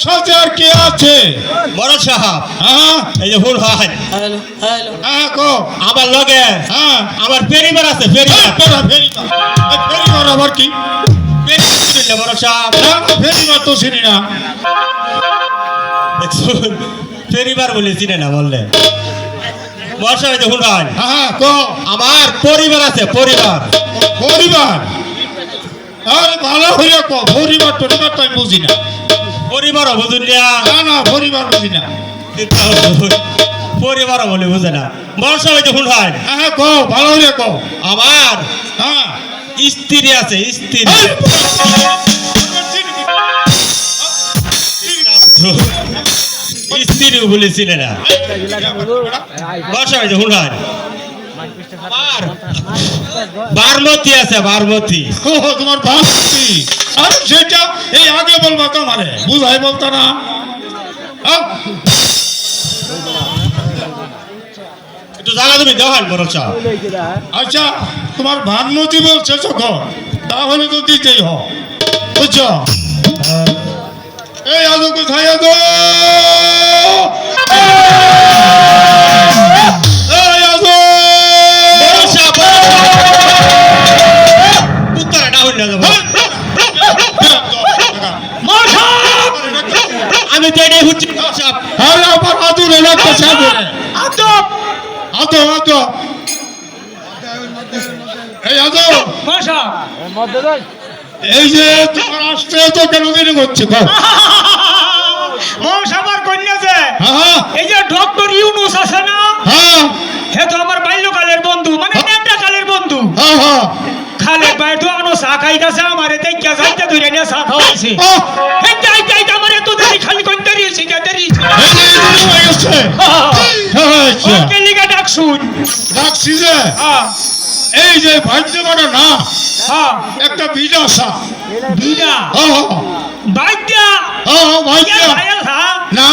সাথে আর কে আছে? বড় সাহেব, হ্যাঁ এই যে হুল হয় হ্যাঁ কো আমার লগে হ্যাঁ আমার পরিবার আছে, ফেরিবার আবার কি? বড় সাহেব ফেরিবার তো চিনি না। পরিবার বলে চিনে না বললে। বড় সাহেব এই যে হুল হয় হ্যাঁ কো আমার পরিবার আছে, পরিবার। পরিবার? আরে ভালো হইয়া কো পরিবার টরিবার তো আমি বুঝি না। পরিবারও বুঝুন না না পরিবার বুঝি না। পরিবারও বলে বুঝে না। বড় সাহেব এই যে হুল হয় হ্যাঁ কো ভালো হইয়া কো। আমার হ্যাঁ স্ত্রী আছে, স্ত্রী। স্ত্রীও বলেছিলে না। বর্ষা হয়েছে হুন্ডার বারমতি আছে, বারমতি। ও তোমার বাসি? আরে সেটা এই আগে বলবা তো মানে বুঝাই বলতো না। একটু জায়গা তুমি দেওয়ান বড় সাহেব। আচ্ছা তোমার ভানুমতি বলছে যখন তাহলে তো দিতেই হয় বুঝছো? এই আদো কোথায় আদো? এই আদো আমি তো এটাই হচ্ছি। আরে আমার আদুর এলাকা সামনে আদো আদো আদো এই আদো এই যে তোমার আসতে তো কেন দেরি করছে? আমার কন্যা যে হ্যাঁ এই যে ডক্টর ইউনুস আছে না, হ্যাঁ হে তো আমার বাল্যকালের বন্ধু, মানে নেতা কালের বন্ধু। হ্যাঁ হ্যাঁ খালে বাইরে আনো চা খাইতেছে, আমারে দেখিয়া যাইতে ধরে নিয়ে চা খাওয়াইছে। হে যাই যাই আমার এত দেরি খালি কোন দেরি হইছে, কে দেরি হয়ে গেছে। আচ্ছা ওকে লিগা ডাক শুন রাখছি যে এই যে ভাগ্যবাটা না একটা বিডাসা বিনা বাইদ্যা ভাগ্য না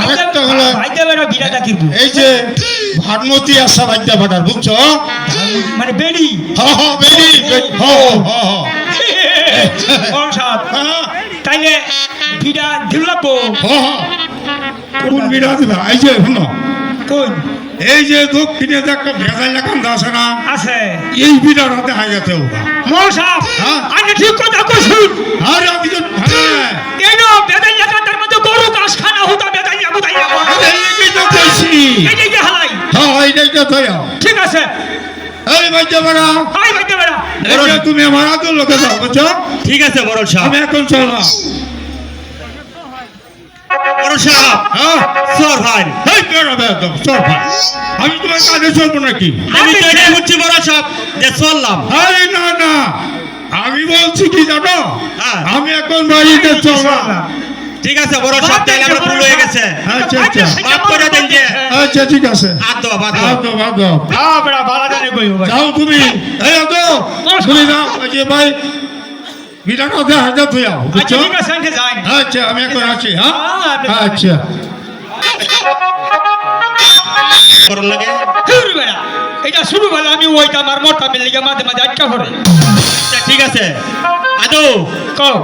আরেকটা হলো বাইদ্যা বেরা বিরাটা কিরবো, এই যে ভানুমতি আসা ভাগ্য ভাটার বুঝছো? মানে বেড়ি বেরি তাইলে বিড়া দিলাবো। কোন বিড়া দিবা? এই যে শুনো কোন এই যে দক্ষিণে যে একটা ভেজাল লাগান আছে না, আছে এই বিড়ার হাতে হাই গেছে ওরা। মশাপ হ্যাঁ। আমি ঠিক কথা কইছুন। আরে আমি তো হ্যাঁ কেন বেদাই লাগাতার মধ্যে গরু ঘাস খানা হতো, বেদাই লাগা এই তো কইছি। এই যে হালাই হ্যাঁ এইটাই তো তাইও ঠিক আছে। এই ভাগ্য ভাটা হাই বাইদ্যা বেরা এই যে তুমি আমার আদর লোকে যাও বুঝছো? ঠিক আছে বড় সাহেব। আমি এখন চললাম। বড় সাহেব হ্যাঁ সর ভাই, এই বেরোবে একদম চল ভাই। আমি তোমার কাজে চলবো নাকি? আমি তো এটাই হচ্ছি বড় সাহেব যে চললাম। আরে না না আমি বলছি কি জানো, হ্যাঁ। আমি এখন বাড়িতে চললাম। ঠিক আছে বড় সাহেব, তাইলে আমার ভুল হয়ে গেছে। আচ্ছা আচ্ছা মাফ করে দেন যে। আচ্ছা ঠিক আছে আদো বাদো। আদো আদো হ্যাঁ বেড়া বালা জানে কই ভাই। যাও তুমি। এই আদো তুমি যাও ওই যে ভাই বিরাটা দে হাজার তুই যাও আচ্ছা বুঝছো? ঠিক আছে আমি যাই। আচ্ছা আমি এখন আছি। হ্যাঁ আপনি যান। আচ্ছা করন লাগে। দূর বেড়া এটা শুরু হলো, আমি ওইটা আমার মোটা মিলিগে মাঝে মাঝে আটকা পড়ে। আচ্ছা ঠিক আছে আদো, কও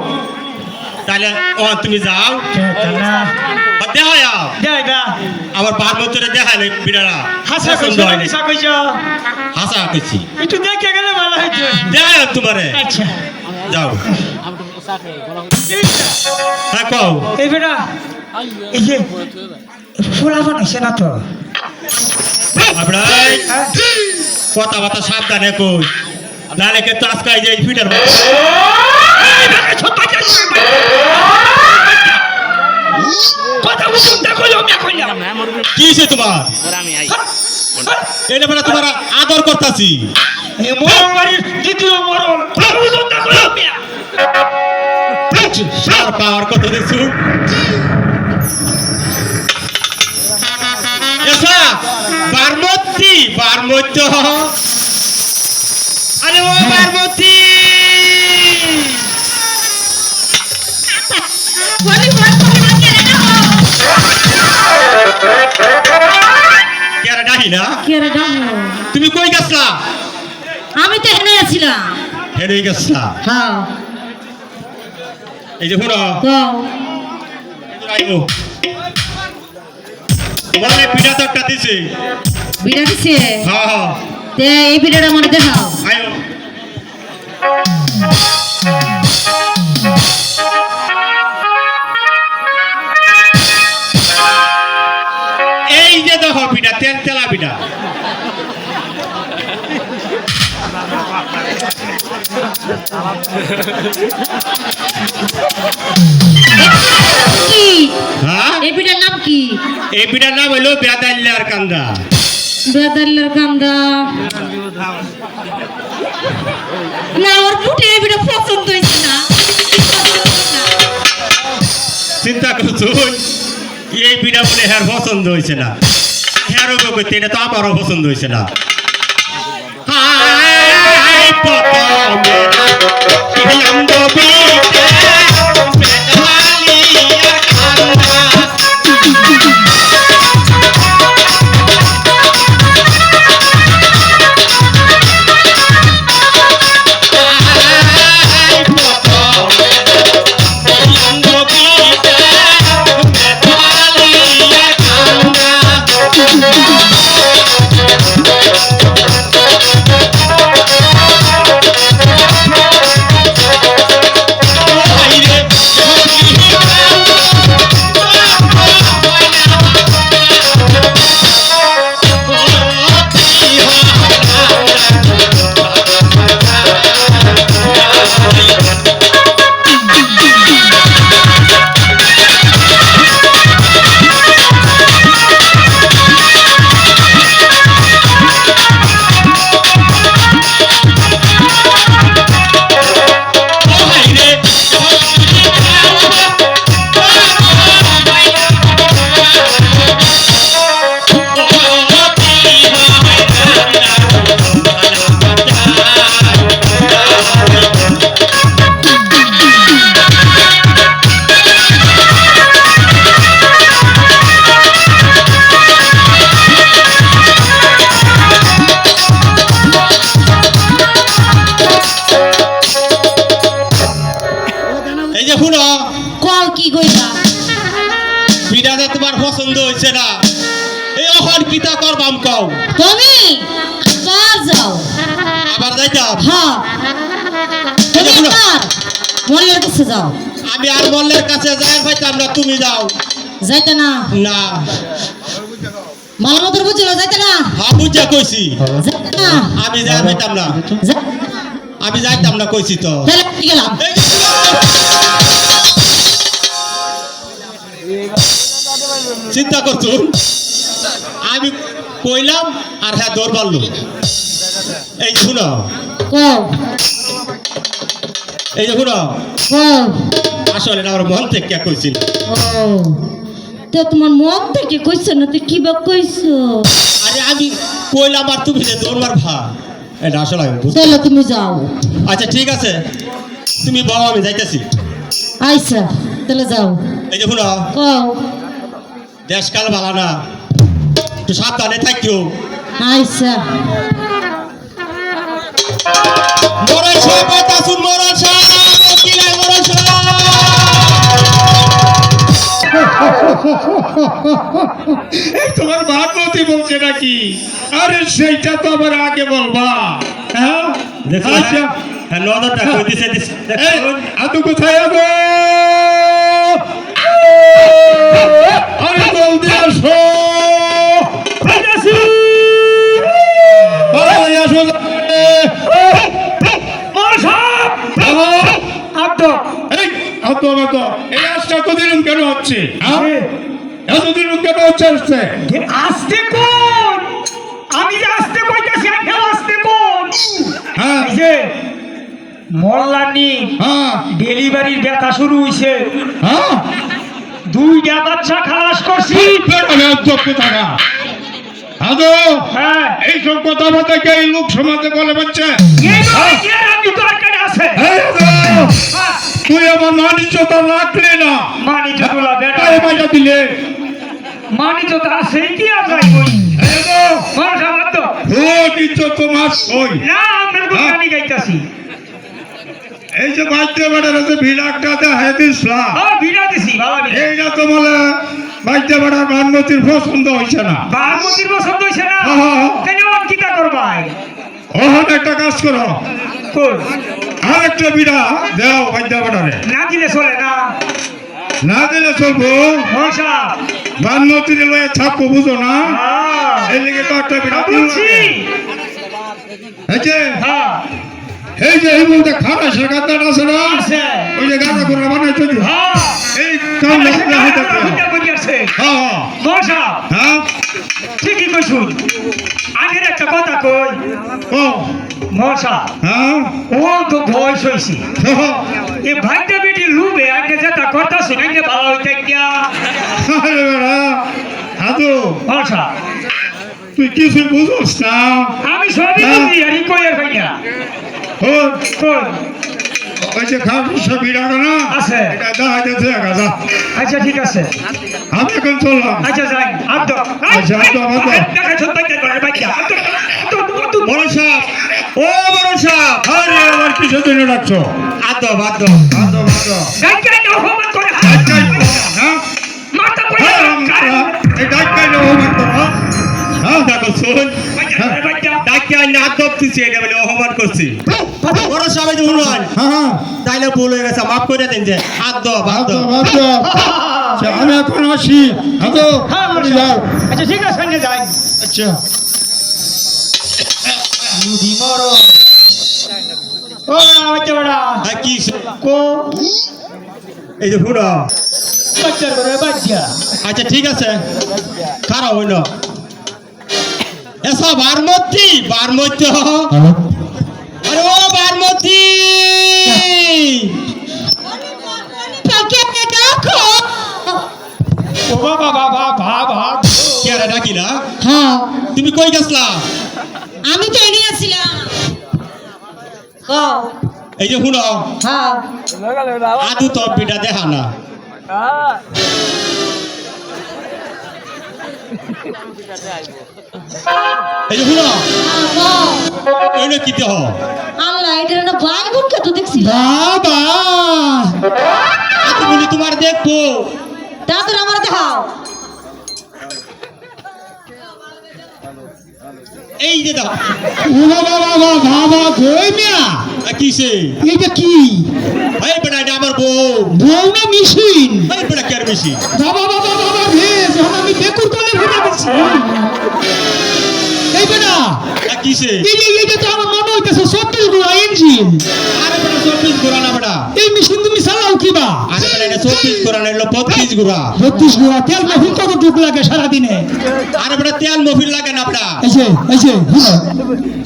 তাহলে ও তুমি যাও কেতনা দেখা যাও। দেইবা আমার বারমতিরে দেখালে বিড়ারা হাসা পছন্দ কইছো হয়নি। হাসা কইছো, হাসা কইছি একটু দেখে গেলে ভালো হইতো। দেখা যাও তোমারে। আচ্ছা যাও হ্যাঁ কও। এই বেড়া এই যে ফোলা বানাইছে না তো? আপনার হ্যাঁ? কথা বার্তা সাবধানে কই, নাহলে কিন্তু আজকে এই যে ফিটার কথা বুঝুন দেখো আমি কইলাম কি হইছে তোমার? এটা বেটা তোমার আদর করতাছি। এই মরল বাড়ির দ্বিতীয় মরল কথা বুঝুন দেখো আমি সার পাওয়ার কত দিছু এসা বারমতি বারমত। আরে ও বারমতি কেরা ডাহি না? কেরে ডামো? তুমি কই গেছলা? আমি তো হেনে আছিলাম। হেরে গেছলা? হ্যাঁ এই যে শুনো কও আইবো বলে পিঠা তো একটা দিছে বিড়া দিছে হ্যাঁ হ্যাঁ তে এই বিড়াটা আমার দেখাও আইও এই যে দেখো পিঠা তেল তেলা পিঠা কি হ্যাঁ এই বিড়ার নাম কি এই পিঠার নাম হইলো বেদাল্লার কান্দা বেদাল্লার কান্দা না ওর ফুটে এই বিড়া পছন্দ হইছে না চিন্তা করছো এই পিঠা বলে হ্যার পছন্দ হয়েছে না হ্যারও করতে এটা তো আমারও পছন্দ হয়েছে না হাই প্রথমে ছিলাম গভীরে, বেদবালিয়া কান্না। হাই প্রথমে ছিলাম গভীরে, বেদবালিয়া কান্না। এই যে শুনো কও কি কইবা পিঠাটা তোমার পছন্দ হয়েছে না এই অহন কিতা করবাম কও তুমি কার যাও আবার যাইতাম হ্যাঁ তুমি এই যে কার মল্লের কাছে যাও আমি আর মল্লের কাছে যাই পাইতাম না তুমি যাও যাইতে না না মাল মতর বুঝিল যাইতে না হ্যাঁ বুঝা কইছি যাইতে না আমি যাই পাইতাম না যা- আমি যাইতাম না কইছি তো তাহলে কি গেলাম এই যে চিন্তা করছুন আমি কইলাম আর হ্যাঁ দৌড় মারলো এই যে শুনো কও এই যে শুনো কও আসলে না আমার মন থেকে কইছিল ও তো তোমার মন থেকে কইছো না তো কি বা কইছো আরে আমি কইলাম আর তুমি যে দৌড় মারবা এটা আসলে আমি বুঝ- তাহলে তুমি যাও আচ্ছা ঠিক আছে তুমি বাবা আমি যাইতেছি আইসা তাহলে যাও এই যে শুনো কও দেশকাল ভালো না একটু সাবধানে থাকিও আইসা মরার সাহেব আসুন মরার সাহেব কি নাই মরার সাহেব এই তোমার ভাগবতী বলছে নাকি আরে সেইটা তো আবার আগে বলবা হ্যাঁ আচ্ছা হ্যাঁ নজরটা কই দিছে দিছে এই আদু কোথায় আগো আরে জলদি আসো আরে আসো এই আতো আতো এই আজটা কতদিন কেন হচ্ছে হ্যাঁ এতদিন কেন হচ্ছে আসছে আসতে কোন আমি যে আসতে কইতাছি আপনি আসতে কোন হ্যাঁ এই যে মোল্লানি হ্যাঁ ডেলিভারির ব্যথা শুরু হইছে হ্যাঁ 2টা বাচ্চা খালাস করছি চোখে থাকা আদো হ্যাঁ এই সব কথাবার্তা কে এই লোক সমাজে বলে বাচ্চা এই বাচ্চার আমি দরকার আছে তুই আমার মানিজ্যতা রাখলে না মানি যতলা বেটা তাই বাজা দিলে মানি যত আছে কি আর যাই কই মার খাবার তো ও নিচ্ছ তোমার ওই না আমরা গানি গাইতাছি এই যে বাইতে বেড়ার যে ভিড়াকটা দেখাই দিসলাম বিড়া দিছি বাবা বিড়া এইটা তো বলে বাইতে বেড়ার বানমতির পছন্দ হয়েছে না বাহামতির পছন্দ হইছে না হ্যাঁ। তাহলে অন কিতা করবাই ওখানে একটা কাজ করো কই আর একটা বিড়া দেও বাইতে বেড়ারে না দিলে চলে না না দিলে চলবো মশা বানমতির লয়ে ছাপবো বুঝো না হ্যাঁ এই লিগে তো একটা বিড়া দিন বুঝছি এই যে হ্যাঁ এই যে এই বলতে খারাপ সে গাদাটা আছে না আছে ওই যে গাদা করে বানাইছো কি হ্যাঁ এই কাম লাগলে হইতে পারে। হুইতা করি আছে হ্যাঁ মশা হ্যাঁ ঠিকই কইছুন আগের একটা কথা কই ও মশা হ্যাঁ ও তো বয়স হইছে হ্যাঁ। এ ভাইটা বেটি লুবে আগে যেটা কথা শুনাইতে ভালো হইতে গিয়া আরে বেড়া আদু মশা তুই কিছু বুঝোস না আমি সবই বুঝি আর ই কই আর ভাই না ও কই ওই যে খারাপ সে বিড়াটা না আছে। এটা দেখাইতেছে গাদা আচ্ছা ঠিক আছে আমি এখন চললাম আচ্ছা যাই আব্দ আচ্ছা, আব্দ, আব্দ। দেখা ছোট বাইতে করে বাইতে বড় সাহেব ও বড় সাহেব আরে আমার কিসের জন্য ডাকছো আদো আদো আদো আদো ডাক্তার না অপমান করে হ্যাঁ মাথা পড়ে এই ডাক্তার ও মারতো হ্যাঁ দেখো শোন ডাক্তার আইনে আদব দিছি এটা বলে অপমান করছি বড় সাহেব এই যে শুনুন হ্যাঁ তাইলে ভুল হয়ে গেছে মাফ করে দেন যে আদব আদো আদব আদো আচ্ছা, আমি এখন আসি আদো হ্যাঁ তুমি যাও আচ্ছা ঠিক আছে সামনে যাই আচ্ছা ও বাচ্চা বড়া হ্যাঁ কি কো এই যে শুনো বাচ্চা করে বাচ্চা আচ্ছা ঠিক আছে খারাপ হইল এসব বারমতি বারমতি আরে ও বারমতি তাকে দেখো ও বাবা বাবা বাবা কে রে ডাকি না হ্যাঁ তুমি কই গেছলা আমি তো এনে আসছিলাম ও এই যে শুনো হ্যাঁ আদু তো বিটা দেখা না এই যে শুনো এনে কি দেহ আল্লাহ এটা একটা ভাই বোনকে তো দেখছিলাম বাবা আদু বলি তোমার দেখবো তাড়াতাড়ি আমার দেখাও এই যে দাও বাবা বাবা বাবা কই মিয়া কিসে এটা কি এই বেটা এটা আমার বউ বউ না মেশিন এই বেটা কেন বেশি বাবা বাবা বাবা রে যখন আমি বেকুর তলে ফেলে দিচ্ছি এই বেটা কিসে এইটা তো আমার মনে হইতেছে 36 গোড়া ইঞ্জিন আরে বেটা 24 গোড়া না বেটা এই মেশিন তুমি চালাও কিবা আরে বেটা এটা 24 গোড়া না এলো 35 গোড়া 32 গোড়া তেল মহিল কত ডুব লাগে সারাদিনে আরে বেটা তেল মফিল লাগে না বেটা এই যে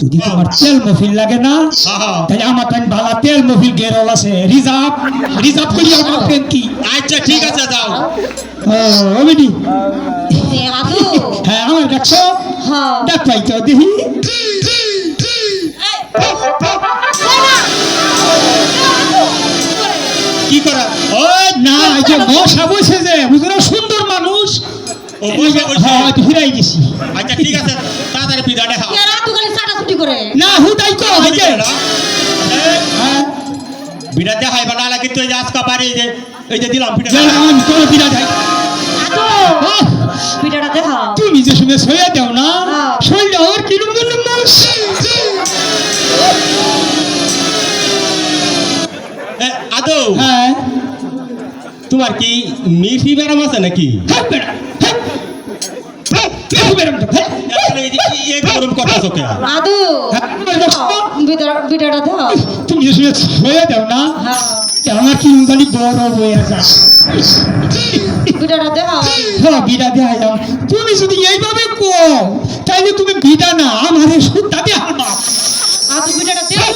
যদি তোমার তেল মফিল লাগে না হ্যাঁ তাহলে আমার তাই ভালো তেল মফিল গেরল আছে রিজার্ভ করি আমার ফ্রেন্ড কি আচ্ছা ঠিক আছে যাও ও বেটি আদু হ্যাঁ আমার ডাকছো হ্যাঁ ডাক পাই তো দেখি কি করা ওই না এই যে মশা বসে যে বুঝলো সুন্দর মানুষ ও বসে বসে হ্যাঁ ফিরাই গেছি আচ্ছা ঠিক আছে তাড়াতাড়ি বিদা দেখা এরা তো খালি চাটাচুটি করে না হুদাই কো এই যে হ্যাঁ বিদা দেখাই বা না লাগে তুই আজকা পারি এই যে দিলাম বিদা জান তোর বিরা যাই আদু ভিডিওটা দেখাও তুমি যে শুনে সইয়া দাও না হ্যাঁ। সইয়া ওর কিরম জন্য মানুষ আদৌ হ্যাঁ তোমার কি মিঠি বেরাম আছে নাকি হ্যাঁ বেড়া হ্যাঁ হ্যাঁ বেড়া হ্যাঁ এক গরম কথা চোখে আদু ভিডিওটা দেখাও তুমি যে শুনে সইয়া দাও না হ্যাঁ আমার কি জানি বড় বইয়া যা ভিডিওটা দেখাও হ্যাঁ বিড়া দেয়া যাও তুমি যদি এইভাবে কো তাইলে তুমি বিড়া না আমারে সুদ্ধা দেয়া না আদু ভিডিওটা দেখাও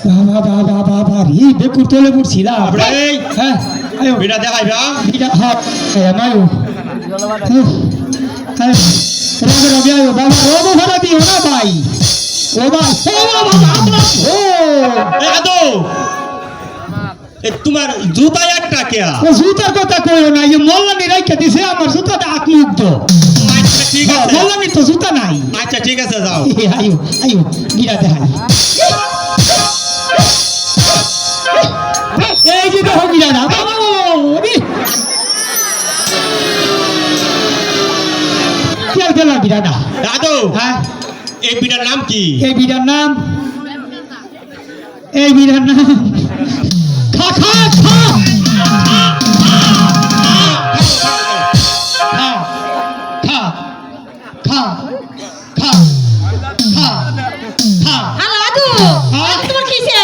বাবা বাবা বাবা রে বেকুর তোলে পড়ছিলাম এই হ্যাঁ আয়ো বিদা দেখাইবা বিড়া হাত আমায়ো রবে রবে আয়ো বাবা রবে ভাড়া দিও না ভাই ও ভাই ও বাবা আমরা ও আদৌ তোমার জুতা একটা কে ও জুতার কথা কইও না এই মোল্লা নিরাই কে দিছে আমার জুতাটা আত্মুগ্ধ মাইকে ঠিক আছে বললামই তো জুতা নাই আচ্ছা ঠিক আছে যাও আয়ো আয়ো বিড়া দেখাই এই যে দেখো বিড়াটা তেল তেলা বিড়াটা দাদু হ্যাঁ এই বিড়ার নাম কি এই বিড়ার নাম খা খা খা খা খা খা খা খা খা আলা আদু হ্যাঁ? তোমার কিসে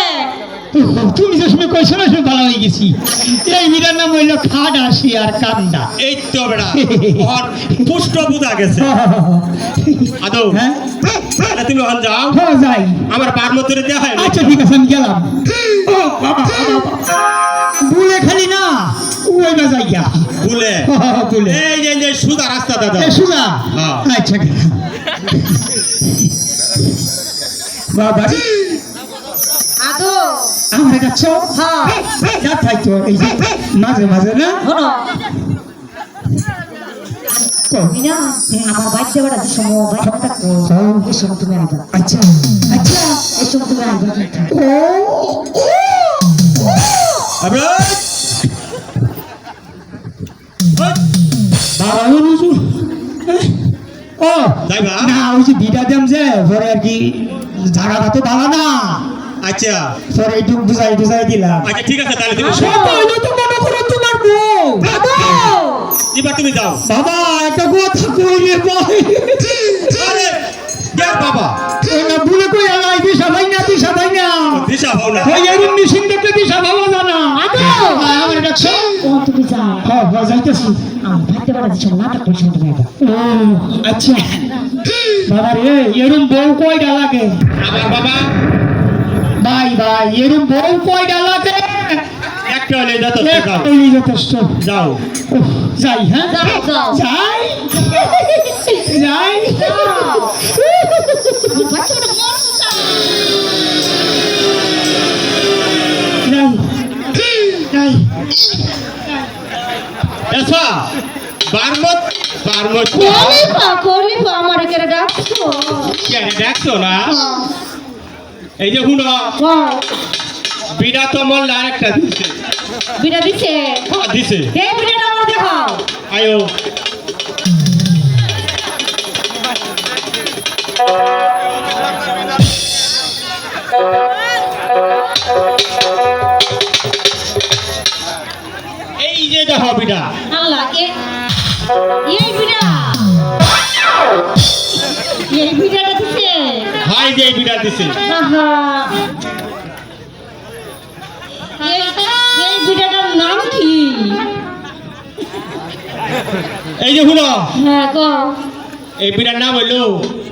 তুমি যে সময় কইছো না ভালো হয়ে গেছি এই বিড়ার নাম হইলো খাডাসি আর কান্দা এই তো বেড়া ওর পুষ্ট বুঝা গেছে আদৌ হ্যাঁ তাহলে তুমি ওখানে যাও হ্যাঁ যাই আমার পার মধ্যে দেওয়া হয় না। আচ্ছা ঠিক আছে আমি গেলাম ও বাবা বুলে খালি না ওই না যাইয়া ভুলে বুলে এই যে সুদা রাস্তা দাদা এ সুজা হ্যাঁ। আচ্ছা বাবা আদু আমার কাছে হ্যাঁ যা থাকতো এই যে মাঝে মাঝে না হলো তো মিনা আমার বাচ্চা বড় সময় বাচ্চা তো এই সময় তুমি আইবা আচ্ছা আচ্ছা এই সময় তুমি আইবা আবে বাবা অনুজু ও যাইবা না ওই যে বিটা দেম যে পরে আর কি জায়গাটা তো ভালো না আচ্ছা পরে একটু বুঝাই দিলাম আচ্ছা ঠিক আছে তাহলে তুমি হইলো তো মনে করো তোমার বউ এবার তুমি যাও বাবা একটা কথা কইলে ভাই আরে দেখ বাবা ওনা ভুলে কই আলাই দিশা ভাই না দিশা হও না ওই এরুম মেশিন দেখলে দিশা ভালো জানা আদু আমার ডাকছো ও তুমি যাও হ্যাঁ যাইতেছি আমার বাচ্চা বড় সময় নাটক করছো তুমি আইবা ও আচ্ছা বাবা রে এরুম বউ কয়টা লাগে আমার বাবা ভাই এরুম বউ কয়টা লাগে একটা হলে যত যাও এই যথেষ্ট যাও উফ, যাই হ্যাঁ যাও যাও যাই যাই বাচ্চা বড় মন যাই এসা বারমত খলিফা আমার কেন ডাকছো কেন দেখছো না এই যে হুনো বিড়া তো মল আরেকটা দিছে বিড়া দিছে দিছে এই বিড়াটা আমার দেখাও আয়ো এই যে দেখো বিড়া আল্লাহ এই বিড়া এই বিড়াটা দিছে হাই যে বিড়া দিছে আহা এই বিড়াটার নাম কি এই যে হুনো হ্যাঁ গো এই বিড়ার নাম হইলো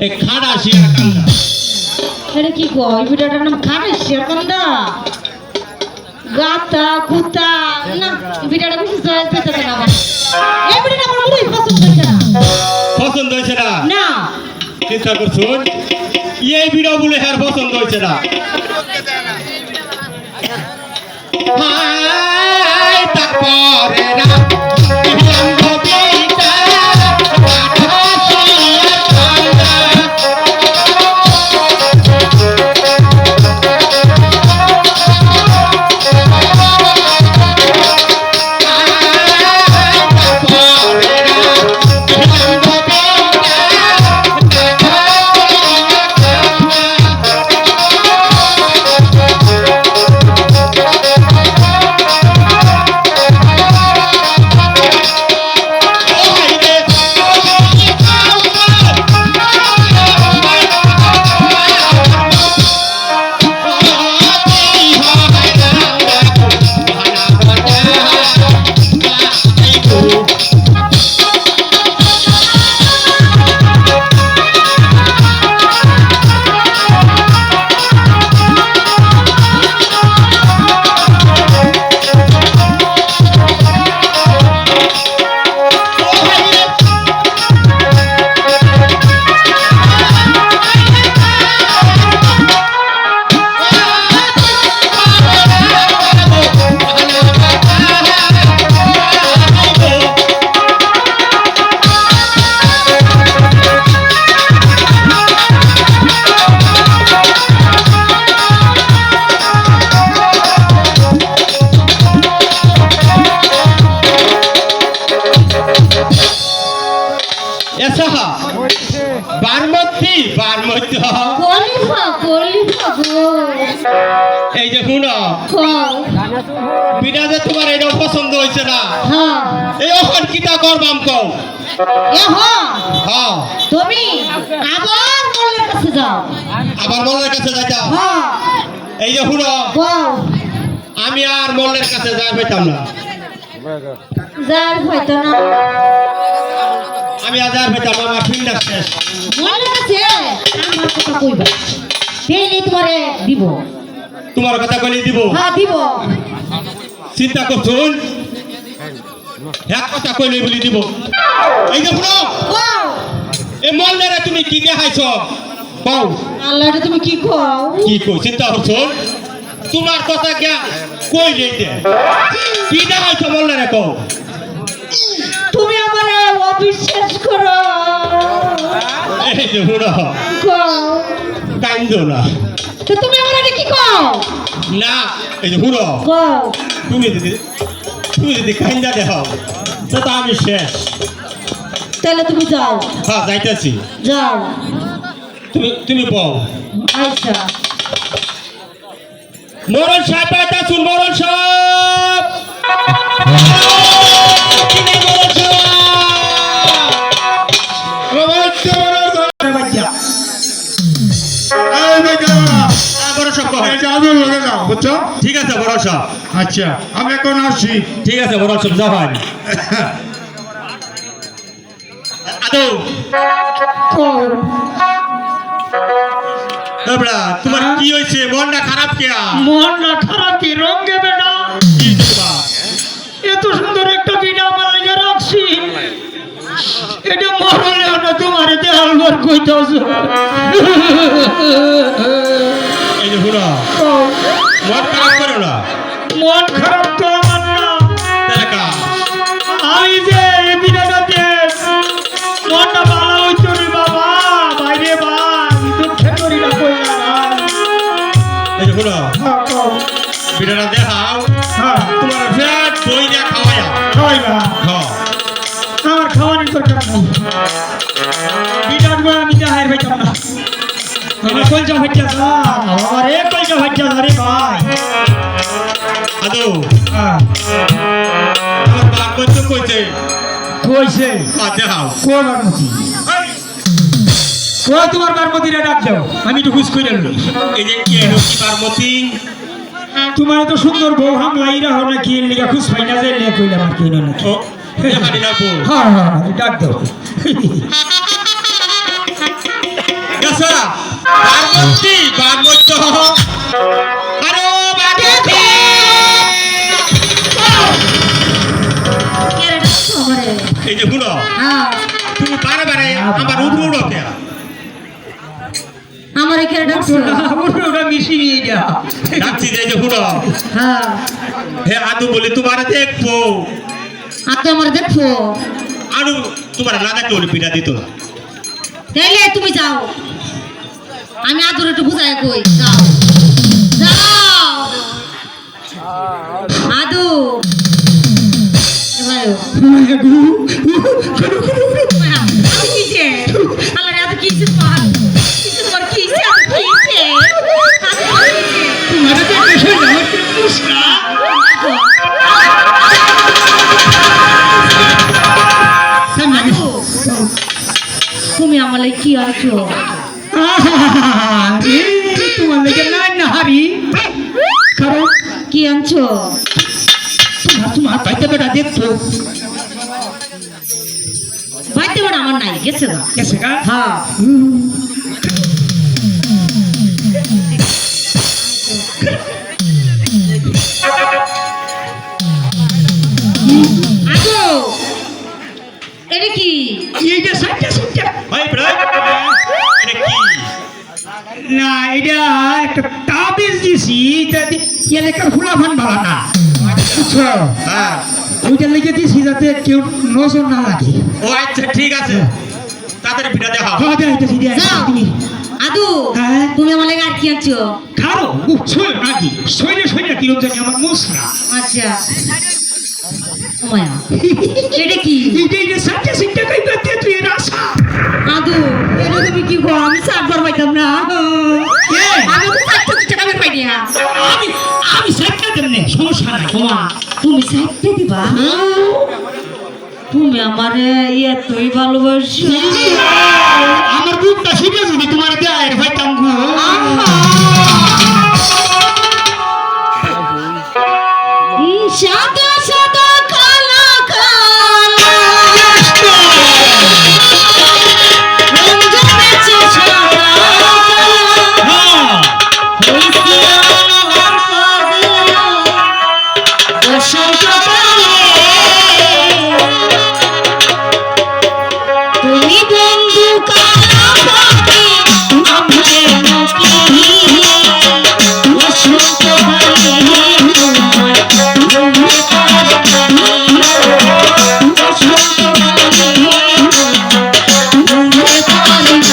এই খাড়া শিয়ার কান্দা এটা কি গো এই বিড়াটার নাম খাবে শেরকন্দা গাতা কুতা না বিড়াটা বেশি জয় পেতে না আমার এই বিড়াটা আমার খুবই পছন্দ হয়েছে না পছন্দ হয়েছে না না চিন্তা করছুন এই বিড়া বলে হ্যার পছন্দ হয়েছে না হাই তারপরে রাত সাহা বারমতি বারমতি কলিফা গো এই যে শুনো কও বিনা যে তোমার এটাও পছন্দ হয়েছে না হ্যাঁ এই ওখান কিতা করবাম কও এ হ্যাঁ হ্যাঁ তুমি আবার মোল্লার কাছে যাও আবার মোল্লার কাছে যাইতা হ্যাঁ এই যে শুনো কও আমি আর মোল্লার কাছে যাই পাইতাম না যার হয়তো না আমি আর যাই পাইতাম না আমার ফিল্ডার শেষ মোল্লার কাছে আমার কথা কইবা তেলি তোমারে দিব তোমার কথা কইলে দিব হ্যাঁ দিব চিন্তা করছুন এক কথা কইলে বলি দিব এই যে শুনো কও এই মোল্লারে তুমি কি দেখাইছো কও আল্লাহ এটা তুমি কি কও কি কই চিন্তা করছুন তোমার কথা কে কই দিতে কি দেখাইছো মোল্লারে কও তুমি আমারে অবিশ্বাস করো এই যে শুনো কও কান্দো না তো তুমি আমারে এটা কি কও না এই যে শুনো কও তুমি যদি কান্দা দেখাও তো আমি শেষ তাহলে তুমি যাও হ্যাঁ যাইতেছি যাও তুমি বল আচ্ছা মরণ সাহেব পাইতা শুন মরণ সাহেব বুঝছো ঠিক আছে বড় সাহেব আচ্ছা আমি এখন আসছি ঠিক আছে বড় সাহেব যাও ভাই আদৌ এবড়া তোমার কি হইছে মনটা খারাপ কেয়া মন না খারাপ কি রঙে বেটা কি তোমার এত সুন্দর একটা বিনা আমার লেগে রাখছি এটা মরলেও না তোমার দেহালবার কইতাছ এই যে হুড়া মন খারাপ করো না মন খারাপ তো আমার না তাহলে কা আমি যে এই বিনাটা দেশ মনটা ভালো হইতো রে বাবা বাইরে ভাই দুঃখে করি না কইলা না এই যে হুড়া বিড়াটা দেখাও তোমার ফ্যাট দই দিয়া খাওয়ায়া খাওয়াইবা হ্যাঁ আমার খাওয়ানোর দরকার নেই বিরাট বড় আমি দেখাই পাইতাম না আমার কলজা ফাটিয়া যা আমার এ কলজা ফাটিয়া যা রে ভাই আদৌ আমার বাপ কইতে কইতে কইছে দেখাও কোন বারমতি কই তোমার বারমতিরে ডাক দাও আমি একটু খুশ করে লই এই যে কি এলো কি বারমতি তোমার এত সুন্দর বউ হামলাইরা হো নাকি এর লিগা খুশ পাই না যে লে কইলাম আর কইনা নাকি ও দেখানি না বউ হ্যাঁ হ্যাঁ ডাক দাও গেছা বারমতি বারমতি আরে বারমতি কে রে ডাকছো আমারে এই যে হুড়া হ্যাঁ তুমি বারে বারে আমার উপর উড়ো কে আমারে কে রে ডাকছো ওটা মিশি নিয়ে যা ডাকছি যে এই যে হুড়া হ্যাঁ হে আদু বলে তোমার দেখবো আপনি আমারে দেখো আরো তোমার না দেখলে ওর পিঠা দিত না তাইলে তুমি যাও আমি আদর একটু বুঝাই কই যাও যাও আদু এবারে কিছে আল্লাহ রে কিছে তোমার কিছে তোমার কিছে কিছে তোমার তো কিছু না পুষ্কা আদু তুমি আমার লাগি কি আছো তোমার লেগে না হারি কারণ কি আনছো তোমার পাইতে বেটা দেখছো বাইতে বড় আমার নাই গেছে না গেছে গা হ্যাঁ আদু এটা কি এইটা সাইটা সাইটা ভাই ব্রাই এটা কি না এটা একটা তাবিজ দিছি যাতে এলাকার ফুলাফান ভালো না বুঝছো হ্যাঁ ওইটা লিখে দিছি যাতে কেউ নজর না লাগে ও আচ্ছা ঠিক আছে তাদের পিঠা দেখাও খাওয়া দেয় এটা সিরিয়াস যাও আদু হ্যাঁ? তুমি আমার লাগে আর কি আনছো খারো শৈল নাকি শৈলে কিরম জানি আমার মশলা আচ্ছা মায়া এটা কি এইটা সাইটা সাইটা কই করতে তুই রাসা গো আমি সাতবার পাইতাম না কে? আমি তো 60 টাকা বের পাই না আমি সাইডটা দেবনে সমস্যা নাই ওমা তুমি সাইডে দিবা তুমি আমারে এতই ভালোবাসো আমার বুকটা শিখে যদি তোমার দেয় ভাইতাম গো সাদা সাদা কালা কালা রং জমেছে সাদা হ্যাঁ হইছে আমার পাগলা বসন্ত কালে তুমি বন্ধু কালা পাখি আমারে নকি বসন্ত কালে তোমার রঙে বসন্ত কালে রঙে পাগলা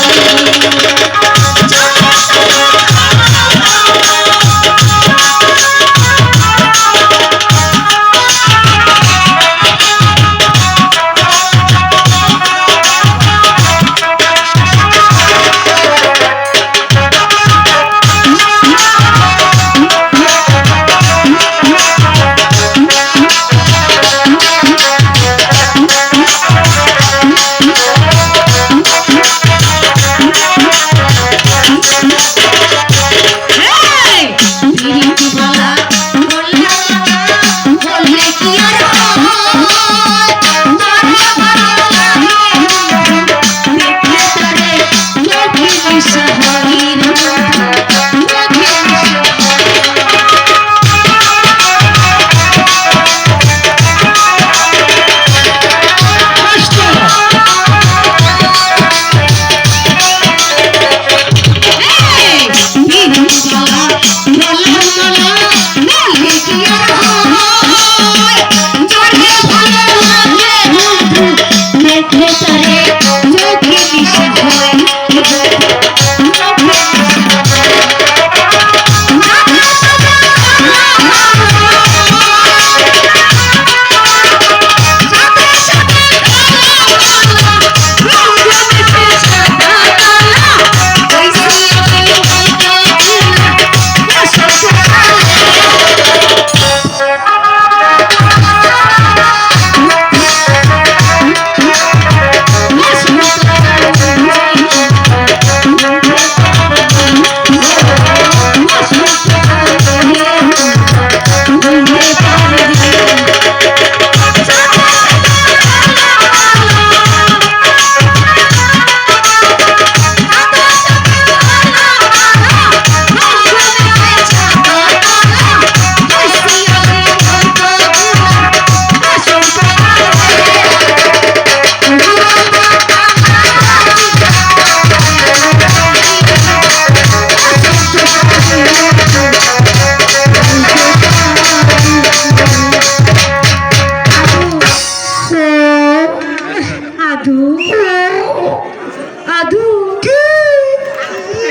আদু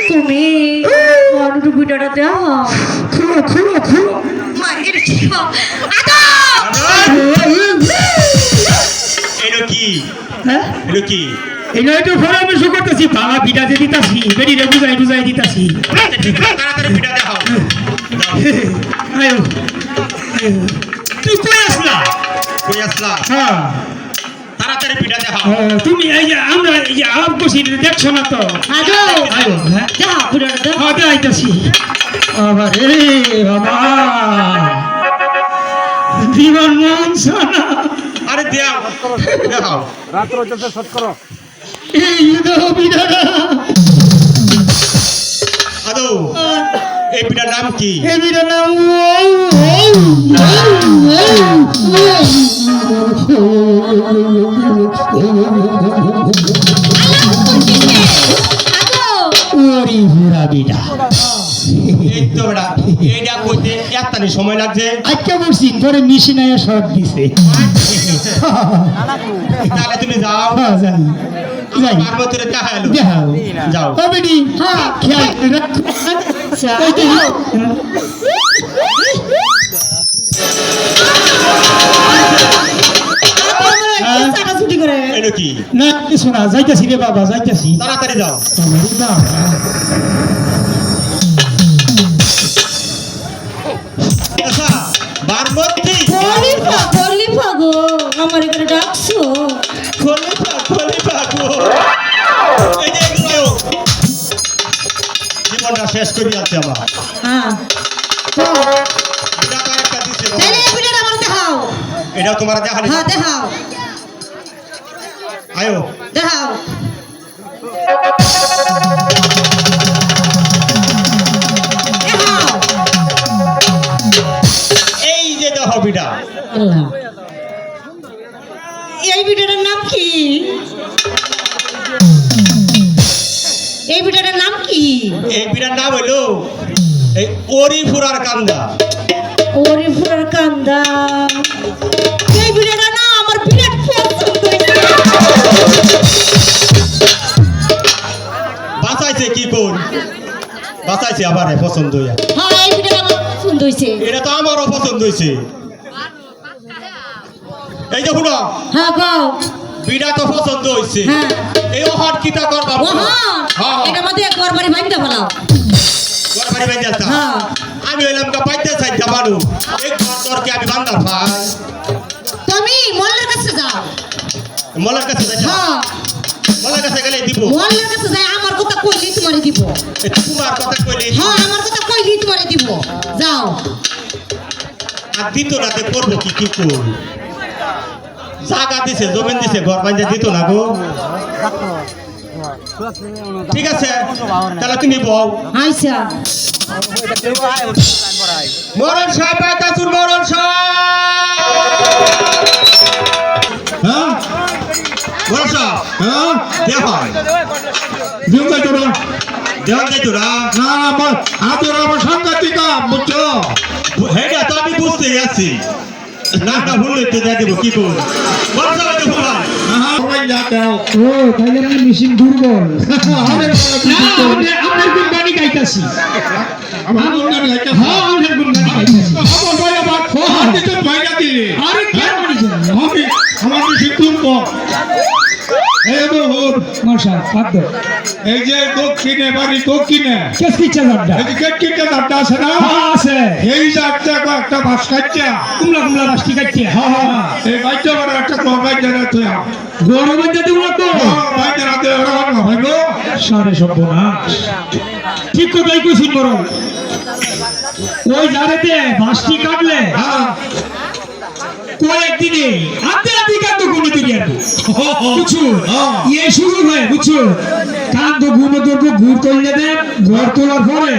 তুমি অনুরু ভিডিওটা দাও মায়ের এলো কি হ্যাঁ এলো কি এই নয় তো পরামর্শ করতেছি বাবা বিটা যে দিতাছি বেরিয়ে বুঝাই দিতাছি আচ্ছা, ঠিক আছে, তাড়াতাড়ি পিঠা দেখাও আয়ো তুই কই আসলা কই আসলা হ্যাঁ তাড়াতাড়ি পিঠা দেখাও তুমি এই যে আমরা এই যে আলাপ করছি দেখছো না তো আদু আয়ো হ্যাঁ দাও ভিডিওটা দাও হ্যাঁ আইতাছি বাবা রে বাবা জীবন মন সোনা আরে দেও দেখাও এই বিধারা আদৌ এই পিঠার নাম কি এই বিধারা ওরি হুরা বিটা এই তো বেটা এইটা কইতে একটানি সময় লাগছে আজকে বলছি পরে মেশিন আয়া শর্ট দিছে তাহলে তুমি যাও হ্যাঁ যাই যাই আর মতরে দেখালো দেখাও যাও ও বেটি হ্যাঁ খেয়াল করে রাখো ওই তো, ছুটি করে এলো কি না কিছু না যাইতেছি রে বাবা যাইতেছি তাড়াতাড়ি যাও আমারই বাবা। আচ্ছা বারবর্তী খলিফা গো আমার এখানে ডাকছো খলিফা গো এই যে এগুলো জীবনটা শেষ করে আছে আমার হ্যাঁ এটা তো একটা দিছে তাহলে এই ভিডিওটা আমার দেখাও এটা তোমার দেখালি হ্যাঁ দেখাও আয়ো দেখাও দেখাও এই যে দেখো বিটা আল্লাহ এই ভিডিওটার নাম কি এই ভিডিওটার নাম কি এই বিটার নাম হইলো এই ওরিফুরার কান্দা ওরে ফুরার কান্দা এই ভিডিওটা না আমার বিরাট পছন্দ হয়েছে বাঁচাইছে কি কোন বাঁচাইছে আবার পছন্দ হইয়া হ্যাঁ এই ভিডিওটা আমার পছন্দ হয়েছে এটা তো আমারও পছন্দ হয়েছে এই যে শুনো হ্যাঁ গাও বিড়া তো পছন্দ হয়েছে হ্যাঁ এই ওহার কিটা করবা ও হ্যাঁ এটা মধ্যে একবার বাড়ি ভাঙতে ফেলাও ঘর বাড়ি বাইতে আসতা হ্যাঁ আমি হইলাম কা পাইতে চাই যাবানো এক ঘর তোর কি আমি বান্দা ভাই তুমি মোল্লার কাছে যাও মলার কাছে যাই হ্যাঁ মলার কাছে গেলে দিব মোল্লার কাছে যাই আমার কথা কইলেই তোমারে দিব এ তোমার কথা কইলে হ্যাঁ আমার কথা কইলেই তোমারে দিব যাও আর দিত না তে করবো কি কি করব জায়গা দিছে জমিন দিছে ঘর বাইতে দিত না গো ঠিক আছে তাহলে তুমি বউ আচ্ছা মরণ সাহেব আইতাছুন মরণ সাহেব হ্যাঁ মরণ সাহেব হ্যাঁ দেখো দিন যাইতো না দেওয়া যাইতো না না আমার আদর আমার সাংঘাতিক বুঝছো হেটা তো আমি বুঝতে আছি না না ভুল হইতে যাই দেবো কি করবো মরণ সাহেব দেখো ভাই সবাই যা দাও ও তাইলে আমি মেশিন দুর্বল আমাদের না আপনার গুণগানি গাইতাছি আমার গুণগান গাইতে হ্যাঁ আপনার গুণগানি গাইতাছি আমার ভাই আমার হাতে তো ভাইরা দিলে আরে কেন জানো আমি আমার বেশি তুলব এই বহুর মশা পাদ্দ এই যে দক্ষিণে বাড়ি দক্ষিণে কেস কিচ্ছা জানটা এই যে কিটকে দাঁড়টা আছে না আছে এই যাচ্ছে একটা বাস কাটছে কুমলা কুমলা রাষ্ট্রী কাটছে হ্যাঁ হ্যাঁ এই বাইতে বড় একটা কবাই জানা তুই গরমের যাতে উড়াতো বাইতে রাতে ওরা হয় গো সারে সর্বনাশ ঠিক কথাই কইছিস বড় ওই জারেতে বাসটি কাটলে হ্যাঁ কয়েকদিনে আধে আধে কান্দ গুনে তুলি আর বুঝছো ইয়ে শুরু হয় বুঝছো কান্দ গুনে ধরবো ঘুর করলে দে ঘর তোলার পরে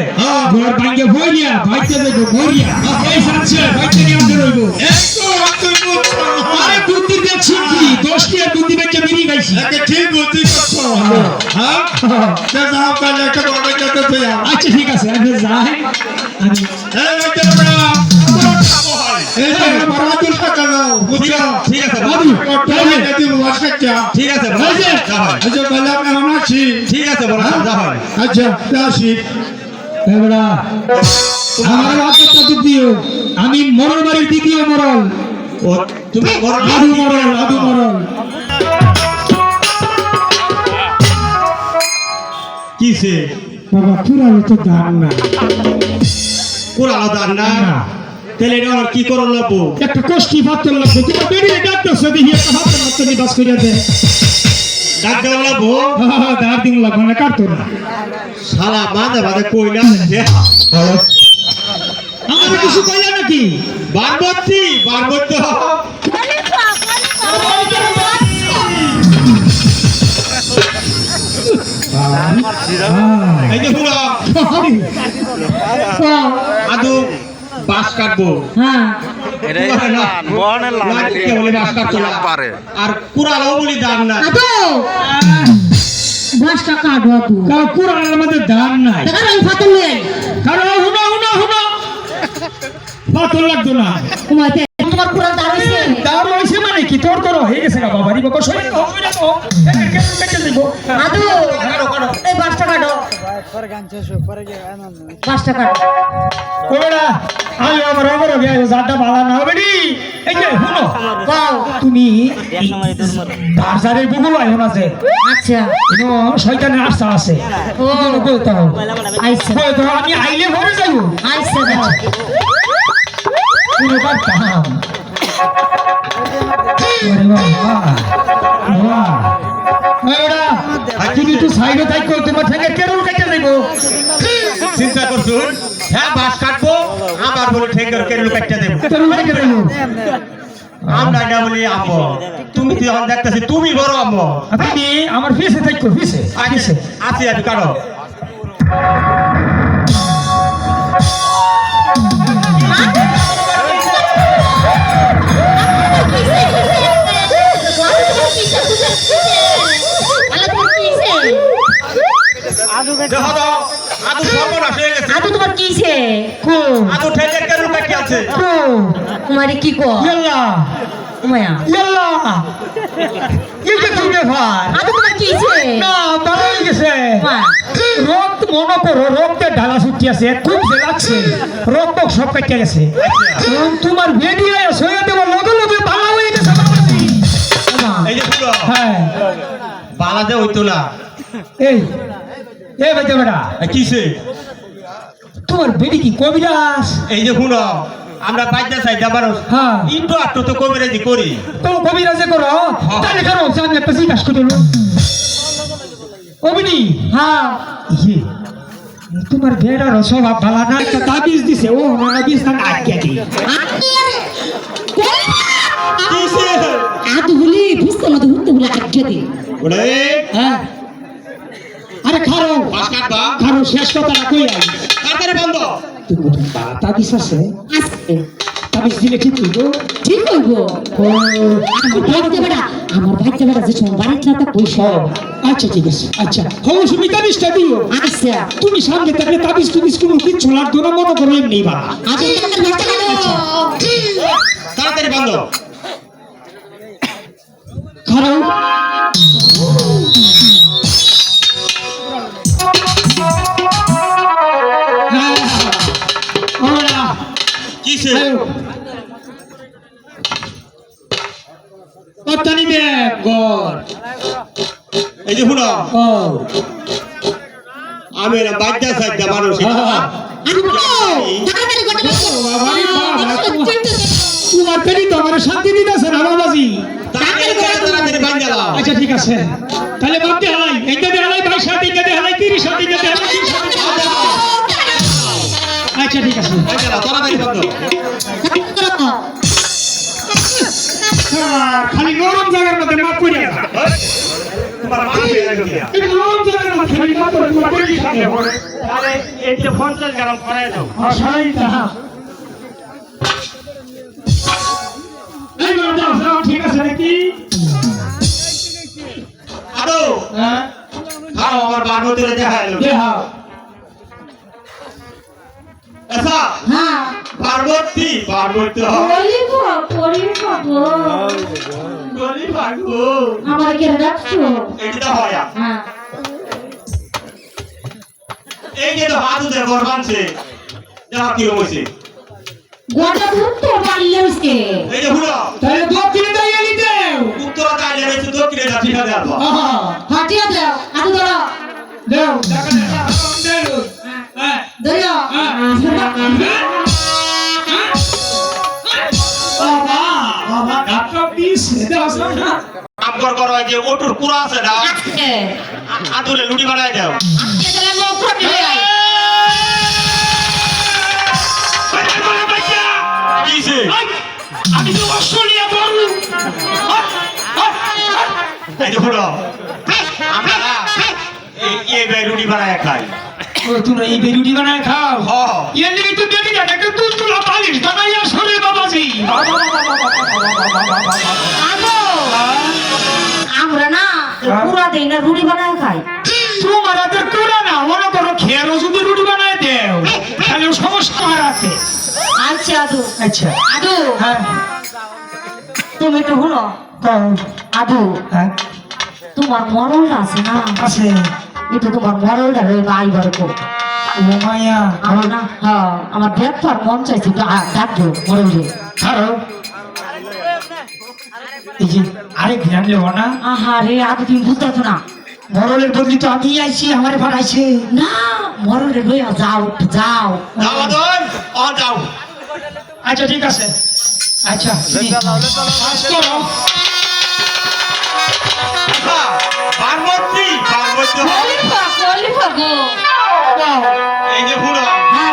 ঘর ভাঙ্গে ভরিয়া ভাইতে দেবো ভরিয়া এই সাথে ভাইতে নিয়ে আমাদের রইবো আরে বুদ্ধি দেখছি কি 10 টি আর বুদ্ধি বেচে বিড়ি গাইছি একে ঠিক বুদ্ধি করছো হ্যাঁ তে যাও তাহলে একটা কবাই যেতে তুই আচ্ছা ঠিক আছে আমি যাই আমি এই বাইতে বড় এই যে বড় তুল টাকা দাও বুঝছো ঠিক আছে বাবু কত যদি বাস কাটছে ঠিক আছে বড় এই যে, যা হয় আচ্ছা তাহলে আমি এখন আছি ঠিক আছে বড় যা হয় আচ্ছা আসি এবারে আমার বাচ্চাটা তো দিও আমি মরল বাড়ির দ্বিতীয় মরল ও তুমি বড় আদু মরল আদু মরল কিসে বাবা পুরানো তো দাম না কোরালো দান না তাহলে এটা আমার কি করল লাগবো একটা কষ্টি পাত্র লাগবে তোমার বেরিয়ে ডাক্তার দেখি একটা হাতের মতো নিবাস করিয়া দে ডাক দেওয়া লাগবো দাঁড় দিন লাগবে না কাটতো না শালা মাঝে মাঝে কইলা আমাদের কিছু কইয়া নাকি বারবর্তী বারবর্তী এই যে পুরো আদু বাস কাটবো হ্যাঁ আর কুড়ালো বলি দাম না আদো বাসটা কাটো আপু কারণ পুরানোর মধ্যে দাম নাই দেখা আমি ফাতল লই আই কারণ হুনা হুনা হুনা পাথর লাগতো না তোমাতে তোমার পুরান দাম হইছে দাম হয়েছে মানে কি তোর করো হয়ে গেছে না বাবা বাবা শরীর হবে না তো কেটে দিব আদো এই বাসটা কাটো 5 টাকা ওরা আয় আমার ওরে গিয়ে জাড্ডা বালা না হবে নি এই যে শুনো কও তুমি বাজারে বুবুল আইও না যে আচ্ছা ইনো শয়তানের আশা আছে ও তুমি বলতে হবে আইসা তো আমি আইলে ভরে যাইবো আইসা তুমি পারতাম ওরে বাবা বাবা ওরা তুমি তো সাইডে থাকো তোমার থেকে কেরল কেটে যাইবো চিন্তা করছুন হ্যাঁ বাস কাটবো আবার বলে ঠেঙ্গর কেরু কাটতে দেব কেরল কেটে যাইবো আমরা না বলি আম্মু তুমি তো এখন দেখতেছি তুমি বড় আম্মু তুমি আমার ফিসে থাকো ফিসে ফিসে আছি আমি কারো দেখো তো আদু সর্বনাশ হয়ে গেছে আদু তোমার কিছে কো আদু ঠেঙ্গর কেরু কাটতে আছে কো তোমারে কি কো ইয়াল্লা উমায়া ইয়াল্লা এটা কি ব্যাপার আদু তোমার কিছে না ভালো হয়ে গেছে মা রক্ত মনে করো রক্তের ঢালা ছুটি আছে খুব যে লাগছে রক্ত সব কেটে গেছে তোমার বেরিয়ে সয়ে দেওয়ার লগে লগে ভালো হয়ে গেছে বাবাজি। এই যে শুনো হ্যাঁ বালাদে হইতো না এই এই বেটা বেটা কিসে তোমার বেটি কি কবিরাজ এই যে শুনো আমরা বাইজা চাই মানুষ হ্যাঁ ইন্টু আটটো তো কবিরাজি করি তো কবিরাজে করো তাহলে কেন আমি একটা জিজ্ঞাসা করে দিল অবিনি হ্যাঁ ইয়ে তোমার বেড়ার স্বভাব ভালো না একটা তাবিজ দিছে ও তাবিজ না আটকে দি কিসে আদু বলি বুঝতে না হুতে বলে আটকে দি ওরে হ্যাঁ আরে খারো বাস কাটবা খারো শেষ কথাটা কই আই তাড়াতাড়ি বন্ধ তুমি তাবিজ আছে আস্তে তাবিজ দিলে ঠিক হইব ঠিক হইব আমার ভাইতে বেটা যে সোমবার একটা পয়সা আচ্ছা ঠিক আছে আচ্ছা হও তুমি তাবিজটা দিও আচ্ছা তুমি সামনে থাকলে তাবিজ তুমি কোনো কিচ্ছু লাগতো না মনে করো এমনি বা তাড়াতাড়ি বন্ধ খারো কিসে কত্তানি দে গর এই যে শুনো ও আমি এরা বাইজা চাই মানুষ তোমার পেরি তো আমার শান্তি দিতেছে না বাবাজি তাড়াতাড়ি বাইজা দাও আচ্ছা ঠিক আছে তাহলে বাদ দে হালাই এইটা দে হালাই 22 হাতে দে হালাই 30 হাতে দে হালাই 30 হাতে আচ্ছা ঠিক আছে বাইজা দাও তাড়াতাড়ি বন্ধ খালি নরম জায়গার মধ্যে মাপ করে আসা তোমার মা পেয়ে গেছে এই নরম জায়গার মধ্যে খালি মাপ করে তোমার করে দিতে হবে আরে এই যে 50 গ্রাম করাই দাও আশাই তাহা এই দাও ঠিক আছে নাকি আরো হ্যাঁ খাও আমার বানরে দেখা এলো দেহা আচ্ছা হ্যাঁ পার্বতী পার্বতী গলি বাগো আমার কে রাখছো এটা হয় হ্যাঁ এই যে তো হাত উঠে গরবানছে যা কি হইছে গোটা ধরতে পারলে উসকে এই যে হুড়ো তাহলে দক্ষিণে দাঁড়িয়ে নিতে উত্তর দাঁড়িয়ে রয়েছে দক্ষিণে যাচ্ছি না দেখো আহা হাটিয়া দাও আদু ধরো দেও দেখা দেও হ্যাঁ ধরো বাবা বাবা ডাক্তার প্লিজ এটা আসলে না আমগর করো যে ওটুর পুরা আছে না আজকে আদুরে লুডি বানাই দাও আজকে তাহলে মুখ করে আই কিসে আমি তো অস্ট্রেলিয়া বলু এই যে হুড়ো আমরা না এই বে লুডি বানাই খাই ও তুমি এই বেরুটি বানায় খাও হ্যাঁ এর দিকে তো বেরি না একটা তুলতুলা পালিশ বানাইয়া সরে বাবাজি আদু আমরা না পুরা দিন রুটি বানায় খাই তোমার হাতের কোরা না মনে করো খেয়ারও যদি রুটি বানায় দেও তাহলে সমস্যা আছে আচ্ছা আদু আচ্ছা আদু হ্যাঁ তুমি একটু হলো তাও আদু হ্যাঁ তোমার মরণ আছে না আছে এটা তোমার মরল রে ভাই বড় ও মায়া আমার না হ্যাঁ আমার দেখতে আর মন চাইছে তো ডাকবো মরল রে ছাড়ো এই যে আরেক ধ্যান লেবো না আহা রে আগে তুমি বুঝতেছো না মরলের বদলি তো আমি আইছি আমার ভাড়াইছে না মরল রে লইয়া যাও যাও দামোদর অন যাও আচ্ছা ঠিক আছে আচ্ছা পার্বতী পার্বতী খলিফা গো এই যে পুরো হ্যাঁ